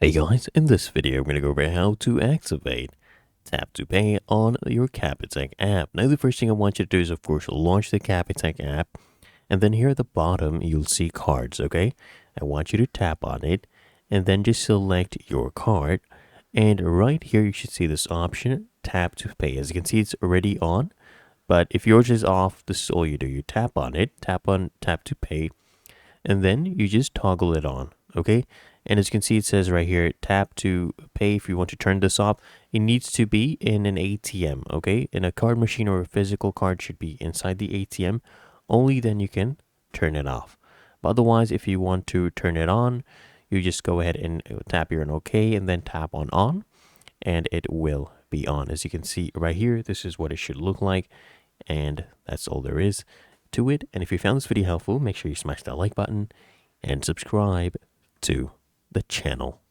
Hey guys, in this video I'm going to go over how to activate Tap to Pay on your Capitec app. Now the first thing I want you to do is of course launch the Capitec app, and then here at the bottom you'll see cards, okay? I want you to tap on it and then just select your card, and right here you should see this option Tap to Pay. As you can see, it's already on, but if yours is off, this is all you do. You tap on it, tap on Tap to Pay, and then you just toggle it on, okay? And as you can see, it says right here, tap to pay. If you want to turn this off, it needs to be in an ATM, okay? In a card machine, or a physical card should be inside the ATM. Only then you can turn it off. But otherwise, if you want to turn it on, you just go ahead and tap here on OK, and then tap on, and it will be on. As you can see right here, this is what it should look like, and that's all there is to it. And if you found this video helpful, make sure you smash that like button and subscribe to the channel.